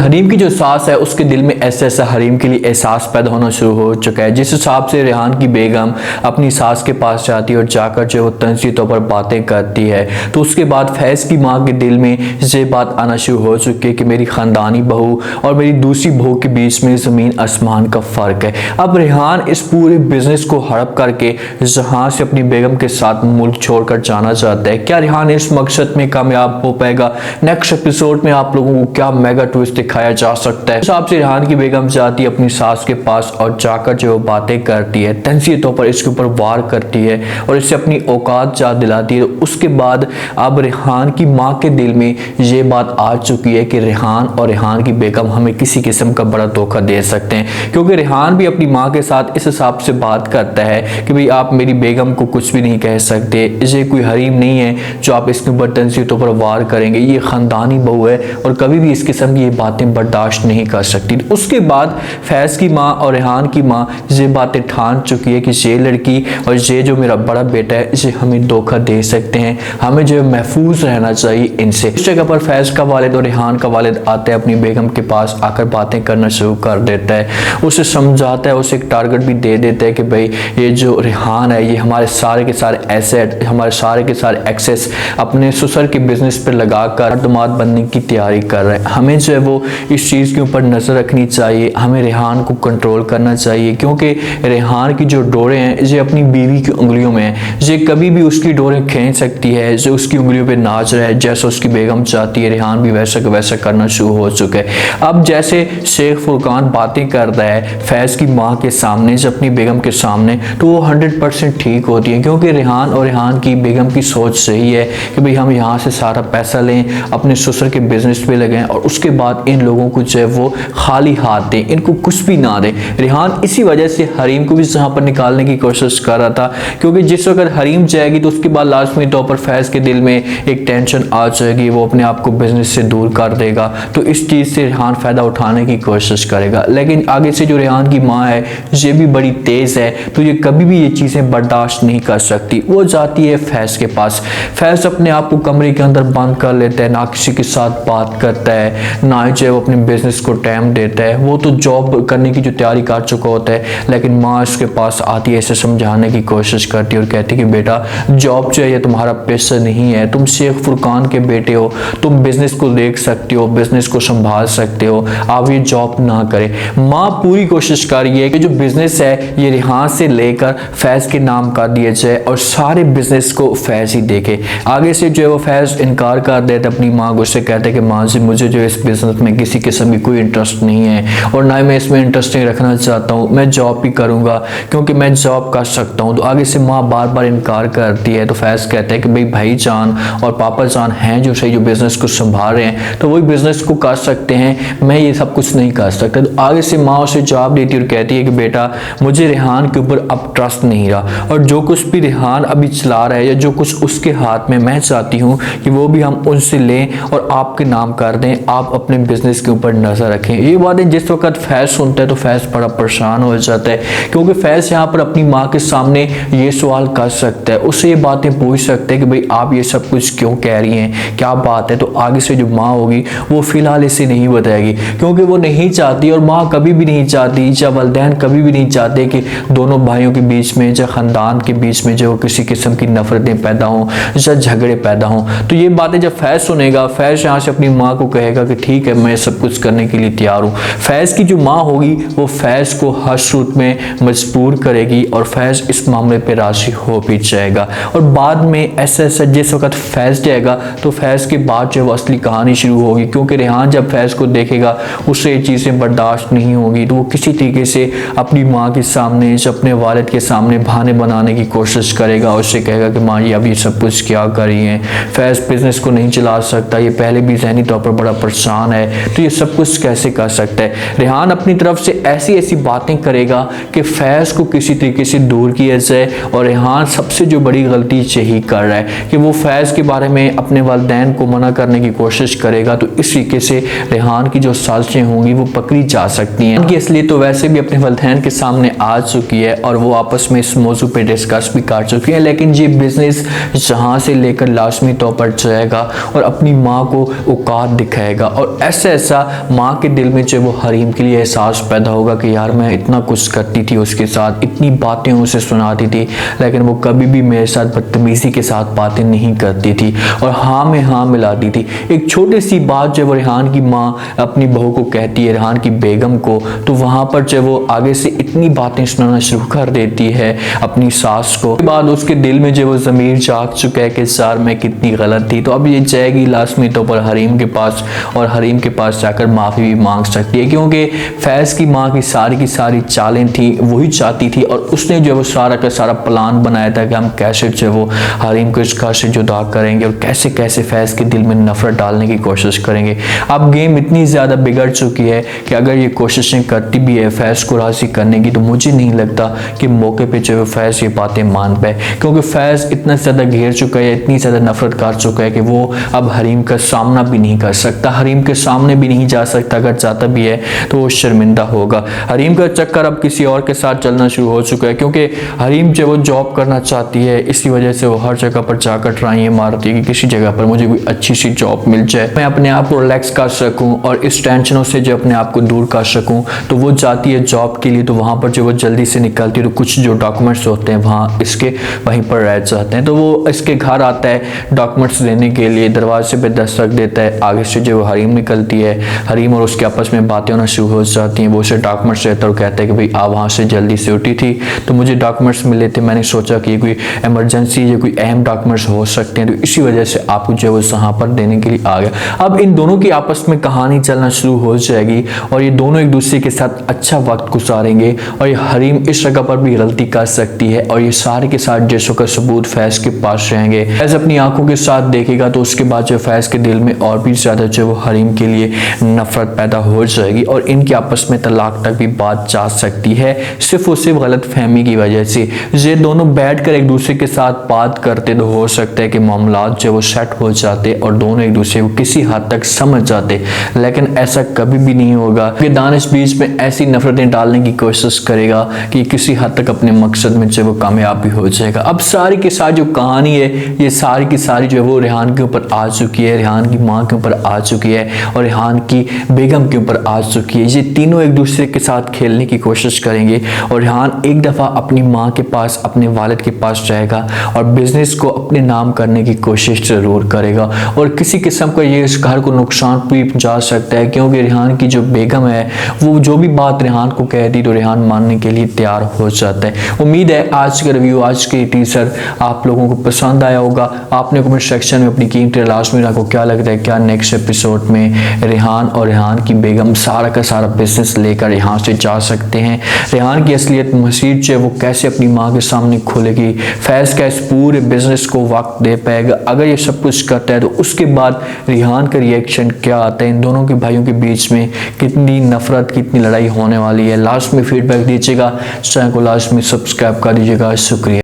हरीम की जो सास है उसके दिल में ऐसा ऐसा हरीम के लिए एहसास पैदा होना शुरू हो चुका है, जिस हिसाब से रेहान की बेगम अपनी सास के पास जाती है और जाकर जो वो तंजी तौर पर बातें करती है, तो उसके बाद फैज़ की माँ के दिल में ये बात आना शुरू हो चुकी है कि मेरी ख़ानदानी बहू और मेरी दूसरी बहू के बीच में ज़मीन आसमान का फ़र्क है। अब रेहान इस पूरे बिजनेस को हड़प करके जहाँ से अपनी बेगम के साथ मुल्क छोड़कर जाना चाहता है। क्या रेहान इस मकसद में कामयाब हो पाएगा? नेक्स्ट एपिसोड में आप लोगों को क्या मेगा ट्विस्ट दिखाया जा सकता है। हिसाब से रेहान की बेगम जाती है अपनी सास के पास और जाकर जो बातें करती है, तंज़ी तौर पर इसके ऊपर वार करती है और इससे अपनी औकात याद दिलाती है। उसके बाद अब रेहान की माँ के दिल में ये बात आ चुकी है कि रेहान और रेहान की बेगम हमें किसी किस्म का बड़ा धोखा दे सकते हैं, क्योंकि रेहान भी अपनी माँ के साथ इस हिसाब से बात करता है कि भाई आप मेरी बेगम को कुछ भी नहीं कह सकते, ये कोई हरीम नहीं है जो आप इसके ऊपर तंज़ी तौर पर वार करेंगे, ये ख़ानदानी बहू है और कभी भी इस किस्म की ये बातें बर्दाश्त नहीं कर सकती। उसके बाद फैज़ की माँ और रेहान की माँ ये बातें ठान चुकी है कि ये लड़की और ये जो मेरा बड़ा बेटा है इसे हमें धोखा दे सकते हैं, हमें जो महफूज रहना चाहिए इनसे। इस जगह पर फैज़ का वालिद और रेहान का वालिद आता है अपनी बेगम के पास, आकर बातें करना शुरू कर देता है, उसे समझाता है, उसे एक टारगेट भी दे देता है कि भाई ये जो रेहान है ये हमारे सारे के सारे एसेट, हमारे सारे के सारे एक्सेस अपने ससुर के बिजनेस पर लगाकर दामाद बनने की तैयारी कर रहे हैं। हमें जो है वो इस चीज़ के ऊपर नज़र रखनी चाहिए, हमें रेहान को कंट्रोल करना चाहिए, क्योंकि रेहान की जो डोरें हैं ये अपनी बीवी की उंगलियों में हैं, ये कभी भी उसकी डोरें खींच सकती है, जो उसकी उंगलियों पे नाच रहा है, जैसा उसकी बेगम चाहती है रेहान भी वैसा का वैसा करना शुरू हो चुका है। अब जैसे शेख फुरकान बातें करता है फैज़ की माँ के सामने से अपनी बेगम के सामने, तो वो 100% ठीक होती है, क्योंकि रेहान और रेहान की बेगम की सोच सही है कि भाई हम यहाँ से सारा पैसा लें, अपने ससुर के बिजनेस पे लगाएं और उसके बाद इन लोगों को जो है वो खाली हाथ दें, इनको कुछ भी ना दें। रेहान इसी वजह से हरीम को भी यहाँ पर निकालने की कोशिश कर रहा था, क्योंकि जिस वक्त हरीम जाएगी तो उसके बाद लाजमी तौर पर फैज़ के दिल में एक टेंशन आ जाएगी, वो अपने आप को बिजनेस से दूर कर देगा, तो इस चीज़ से रेहान फ़ायदा उठाने की कोशिश करेगा। लेकिन आगे से जो रेहान की माँ है ये भी बड़ी तेज़ है, तो ये कभी भी ये चीज़ें बर्दाश्त नहीं कर सकती। वो जाती है फैज़ के पास, फैज़ अपने आप को कमरे के अंदर बंद कर लेता है, ना किसी के साथ बात करता है, ना ही जो वो अपने बिजनेस को टाइम देता है, वो तो जॉब करने की जो तैयारी कर चुका होता है। लेकिन माँ उसके पास आती है, इसे समझाने की कोशिश करती है और कहती है कि बेटा जॉब जो है ये तुम्हारा पेशा नहीं है, तुम शेख फुरकान के बेटे हो, तुम बिजनेस को देख सकते हो, बिजनेस को संभाल सकते हो, आप ये जॉब ना करें। माँ पूरी कोशिश कर रही है कि जो बिजनेस है ये रेहान से लेकर फैज़ के नाम कर दिया जाए और सारे बिजनेस को फैज़ ही देखे। आगे से जो है वो फैज़ इनकार कर देता है अपनी माँ को, उससे कहते हैं कि माँ जी मुझे जो इस बिजनेस में किसी किस्म की कोई इंटरेस्ट नहीं है और ना ही मैं इसमें इंटरेस्ट नहीं रखना चाहता हूँ, मैं जॉब भी करूँगा क्योंकि मैं जॉब कर सकता हूँ। तो आगे से माँ बार बार इनकार करती है, तो फैज़ कहता है कि भाई भाईजान और पापा जान हैं जो सही, जो बिजनेस को संभाल रहे हैं तो वही बिजनेस को कर सकते हैं, मैं ये सब कुछ नहीं कर सकता। तो आगे से माँ उसे जवाब देती है और कहती है कि बेटा मुझे रेहान के ऊपर अब ट्रस्ट नहीं रहा और जो कुछ भी रेहान अभी चला रहा है या जो कुछ उसके हाथ में, मैं चाहती हूँ कि वो भी हम उनसे लें और आपके नाम कर दें, आप अपने बिजनेस के ऊपर नजर रखें। ये बातें जिस वक्त फैज़ सुनता है तो फैज़ बड़ा परेशान हो जाता है, क्योंकि फैज़ यहाँ पर अपनी माँ के सामने ये सवाल कर सकता है, उससे ये बातें पूछ सकते हैं कि भाई आप ये सब कुछ क्यों कह रही हैं, क्या बात है। तो आगे से जो माँ होगी वो फिलहाल इसे नहीं बताएगी, क्योंकि वो नहीं चाहती और माँ कभी भी नहीं चाहती या वालिदैन कभी भी नहीं चाहते कि दोनों भाइयों के बीच में या ख़ानदान के बीच में जो किसी किस्म की नफरतें पैदा हों या झगड़े पैदा हों। तो ये बातें जब फैज़ सुनेगा, फैज़ यहाँ से अपनी माँ को कहेगा कि ठीक है मैं सब कुछ करने के लिए तैयार हूँ। फैज़ की जो माँ होगी वो फैज़ को हर सूरत में मजबूर करेगी और फैज़ इस मामले पे राज़ी हो भी जाएगा। और बाद में ऐसा जिस वक्त फैज़ जाएगा तो फैज़ के बाद जो असली कहानी शुरू होगी, क्योंकि रेहान जब फैज़ को देखेगा उससे ये चीज़ें बर्दाश्त नहीं होगी, तो वो किसी तरीके से अपनी माँ के सामने, अपने वालिद के सामने बहाने बनाने की कोशिश करेगा, उससे कहेगा कि माँ ये अभी सब कुछ क्या कर रही हैं, फैज़ बिजनेस को नहीं चला सकता, ये पहले भी ज़हनी तौर पर बड़ा परेशान है, तो ये सब कुछ कैसे कर सकता है। रेहान अपनी तरफ से ऐसी ऐसी बातें करेगा कि फैज़ को किसी तरीके से दूर किया जाए, और रेहान सबसे जो बड़ी गलती यही कर रहा है कि वो फैज़ के बारे में अपने वालिदैन को मना करने की कोशिश करेगा, तो इस तरीके से रेहान की जो साजिशें होंगी वो पकड़ी जा सकती हैं। उनकी असलियत तो वैसे भी अपने वालिदैन के सामने आ चुकी है और वो आपस में इस मौजू पे डिस्कस भी कर चुकी है, लेकिन ये बिजनेस जहाँ से लेकर लाजमी तौर पर जाएगा और अपनी माँ को औकात दिखाएगा और ऐसे ऐसा ऐसा माँ के दिल में जो वो हरीम के लिए एहसास पैदा होगा कि यार मैं इतना कुछ करती थी उसके साथ, इतनी बातें उसे सुनाती थी, लेकिन वो कभी भी मेरे साथ बदतमीजी के साथ बातें नहीं करती थी और हाँ में हाँ मिलाती थी। एक छोटी सी बात जब रेहान की माँ अपनी बहू को कहती है, रेहान की बेगम को, तो वहाँ पर जब वो आगे से इतनी बातें सुनाना शुरू कर देती है अपनी सास को, उसके बाद उसके दिल में जब वो ज़मीर जाग चुका है कि यार मैं कितनी गलत थी, तो अब ये जाएगी लाजमी तौर पर हरीम के पास और हरीम के पास जाकर माफ़ी भी मांग सकती है, क्योंकि फैज़ की माँ की सारी चालें थी वही चाहती थी और उसने जो वो सारा का सारा प्लान बनाया था कि हम कैसे जो वो हरीम को इस घर से जुदा करेंगे और कैसे कैसे फैज़ के दिल में नफरत डालने की कोशिश करेंगे। अब गेम इतनी ज़्यादा बिगड़ चुकी है कि अगर ये कोशिशें करती भी है फैज़ को राज़ी करने की, तो मुझे नहीं लगता कि मौके पे जो फैज़ ये बातें मान पाए, क्योंकि फैज़ इतना ज़्यादा घेर चुका है, इतनी ज़्यादा नफरत कर चुका है कि वो अब हरीम का सामना भी नहीं कर सकता, हरीम के सामने भी नहीं जा सकता। अगर जाता भी है तो वो शर्मिंदा होगा। हरीम का चक्कर अब किसी और के साथ चलना शुरू हो चुका है, क्योंकि हरीम जो वो जॉब करना चाहती है, इसी वजह से वो हर जगह पर जाकर ट्राइयाँ मारती है कि किसी जगह पर मुझे कोई अच्छी सी जॉब मिल जाए, मैं अपने आप को रिलैक्स कर सकूं और इस टेंशनों से जो अपने आप को दूर कर सकूं। तो वो जाती है जॉब के लिए, तो वहाँ पर जो वो जल्दी से निकलती है तो कुछ जो डॉक्यूमेंट्स होते हैं वहाँ इसके वहीं पर रह जाते हैं, तो वो इसके घर आता है डॉक्यूमेंट्स लेने के लिए, दरवाजे पे दस्तक देता है, आगे से जो हरीम निकलती है, हरीम और उसके आपस में बातें होना शुरू हो जाती हैं। वो उसे डॉक्यूमेंट्स देता है और कहता है कि भाई आप वहाँ से जल्दी से उठी थी तो मुझे डॉक्यूमेंट्स मिले थे, मैंने सोचा कि कोई इमरजेंसी या कोई अहम डॉक्यूमेंट्स हो सकते हैं, तो इसी वजह से आपको जो है यहाँ पर देने के लिए आ गया। अब इन दोनों की आपस में कहानी चलना शुरू हो जाएगी और ये दोनों एक दूसरे के साथ अच्छा वक्त गुजारेंगे और ये हरीम इस जगह पर भी गलती कर सकती है और ये सारे के साथ जैसों का सबूत फैज़ के पास रहेंगे। फैज़ अपनी आंखों के साथ देखेगा तो उसके बाद जो फैज़ के दिल में और भी ज़्यादा जो वो हरीम के लिए नफरत पैदा हो जाएगी और इनके आपस में तलाक तक भी बात जा सकती है, सिर्फ और सिर्फ गलत फहमी की वजह से। ये दोनों बैठकर एक दूसरे के साथ बात करते तो हो सकता है कि मामलात जो वो सेट हो जाते और दोनों एक दूसरे को किसी हद तक समझ जाते, लेकिन ऐसा कभी भी नहीं होगा कि दानिश बीच में ऐसी नफरतें डालने की कोशिश करेगा कि किसी हद तक अपने मकसद में जो वो कामयाब भी हो जाएगा। अब सारी के सारी जो कहानी है ये सारी की सारी जो है वो रेहान के ऊपर आ चुकी है, रेहान की माँ के ऊपर आ चुकी है और रेहान की बेगम के ऊपर आ चुकी है। ये तीनों एक दूसरे के साथ खेलने की कोशिश करेंगे और रेहान एक दफ़ा अपनी माँ के पास, अपने वालिद के पास जाएगा और बिजनेस को अपने नाम करने की कोशिश ज़रूर करेगा और किसी किस्म का ये इस घर को नुकसान भी पहुँचा सकता है, क्योंकि रेहान की जो बेगम है वो जो भी बात रेहान को कहती तो रेहान मानने के लिए तैयार हो जाता है। उम्मीद है आज का रिव्यू, आज के टीजर आप लोगों को पसंद आया होगा। आपने कमेंट सेक्शन में अपनी कीमती लाजमी आपको क्या लगता है, क्या नेक्स्ट एपिसोड में रेहान और रेहान की बेगम सारा का सारा बिजनेस लेकर यहाँ से जा सकते हैं, रेहान की असलियत मसीद जो है वो कैसे अपनी माँ के सामने खोलेगी, फैज़ का इस पूरे बिजनेस को वक्त दे पाएगा, अगर ये सब कुछ करता है तो उसके बाद रेहान का रिएक्शन क्या आता है, इन दोनों के भाइयों के बीच में कितनी नफरत, कितनी लड़ाई होने वाली है। लास्ट में फीडबैक दीजिएगा, चैनल को लास्ट में सब्सक्राइब कर दीजिएगा। शुक्रिया।